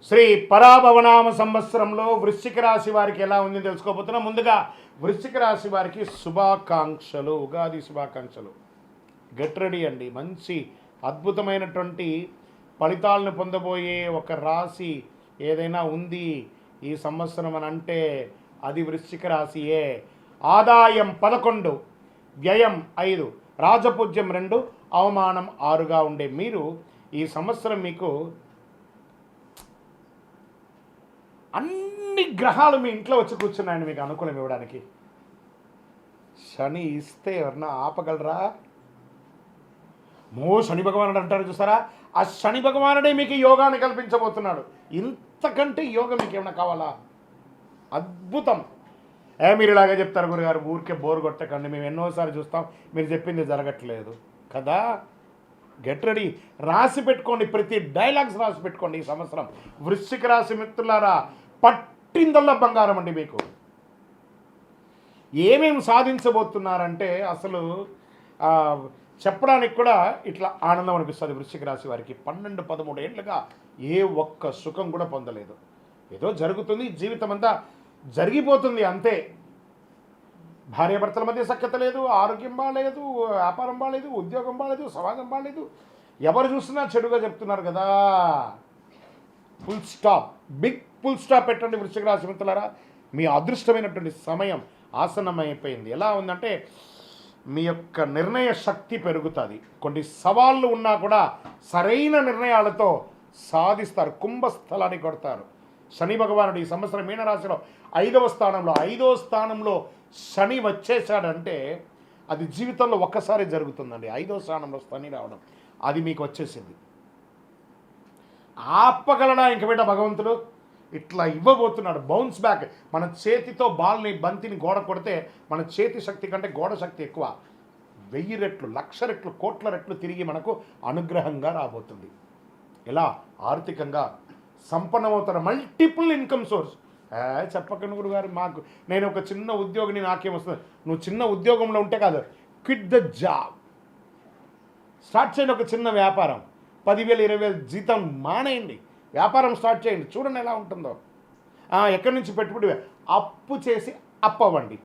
శ్రీ పరాభవనామ సంవత్సరంలో వృశ్చిక రాశి వారికి ఎలా ఉంది తెలుసుకోబోతున్నాం. ముందుగా వృశ్చిక రాశి వారికి శుభాకాంక్షలు, ఉగాది శుభాకాంక్షలు. గెట్ రెడీ అండి. మంచి అద్భుతమైనటువంటి ఫలితాలను పొందబోయే ఒక రాశి ఏదైనా ఉంది ఈ సంవత్సరం అని అంటే అది వృశ్చిక రాశియే. ఆదాయం 11, వ్యయం 5, రాజపూజ్యం 2, అవమానం 6గా ఉండే మీరు ఈ సంవత్సరం మీకు అన్ని గ్రహాలు మీ ఇంట్లో వచ్చి కూర్చున్నాయండి మీకు అనుకూలం ఇవ్వడానికి. శని ఇస్తే ఎవరన్నా ఆపగలరా? శని భగవానుడు అంటారు చూసారా, ఆ శని భగవానుడే మీకు యోగాన్ని కల్పించబోతున్నాడు. ఇంతకంటే యోగం మీకు ఏమైనా కావాలా? అద్భుతం. మీరు ఇలాగే చెప్తారు గురుగారు, ఊరికే బోర్ కొట్టకండి, మేము ఎన్నోసార్లు చూస్తాం, మీరు చెప్పింది జరగట్లేదు కదా. గెట్ రెడీ, రాసి పెట్టుకోండి, ప్రతి డైలాగ్స్ రాసి పెట్టుకోండి. ఈ సంవత్సరం వృశ్చిక రాశి మిత్రులారా పట్టిందల్లా బంగారం అండి. మీకు ఏమేమి సాధించబోతున్నారంటే అసలు చెప్పడానికి కూడా ఇట్లా ఆనందం అనిపిస్తుంది. వృశ్చిక రాశి వారికి 12-13 ఏళ్ళుగా ఏ ఒక్క సుఖం కూడా పొందలేదు. ఏదో జరుగుతుంది, జీవితం అంతా జరిగిపోతుంది అంతే. భార్యాభర్తల మధ్య సఖ్యత లేదు, ఆరోగ్యం బాగాలేదు, వ్యాపారం బాగాలేదు, ఉద్యోగం బాగాలేదు, సమాజం బాగాలేదు, ఎవరు చూసినా చెడుగా చెప్తున్నారు కదా. Full stop, big full stop పెట్టండి వృశ్చిక రాశి మిత్రులారా. మీ అదృష్టమైనటువంటి సమయం ఆసన్నమైపోయింది. ఎలా ఉందంటే మీ యొక్క నిర్ణయ శక్తి పెరుగుతుంది. కొన్ని సవాళ్ళు ఉన్నా కూడా సరైన నిర్ణయాలతో సాధిస్తారు, కుంభస్థలాన్ని కొడతారు. శని భగవానుడు ఈ సంవత్సరం మీనరాశిలో 5వ స్థానంలో శని వచ్చేసాడంటే అది జీవితంలో ఒక్కసారి జరుగుతుందండి. 5వ స్థానంలో శని రావడం అది మీకు వచ్చేసింది. ఆపగలడా ఇంక బిడ్డ భగవంతుడు? ఇట్లా ఇవ్వబోతున్నాడు బౌన్స్ బ్యాక్. మన చేతితో బంతిని గోడ కొడితే మన చేతి శక్తి కంటే గోడ శక్తి ఎక్కువ. 1000 రెట్లు, 1,00,000 రెట్లు, కోట్ల రెట్లు తిరిగి మనకు అనుగ్రహంగా రాబోతుంది. ఎలా? ఆర్థికంగా సంపన్నమవుతారు. Multiple income source. చెప్పకండి గురుగారు, మాకు నేను ఒక చిన్న ఉద్యోగిని, నాకేమొస్తుంది? నువ్వు చిన్న ఉద్యోగంలో ఉంటే కాదు, క్విట్ ద జాబ్, స్టార్ట్ చేయండి ఒక చిన్న వ్యాపారం. 10,000, 20,000 జీతం మానేయండి, వ్యాపారం స్టార్ట్ చేయండి, చూడండి ఎలా ఉంటుందో. ఎక్కడి నుంచి పెట్టుబడి? అప్పు చేసి అప్పవ్వండి.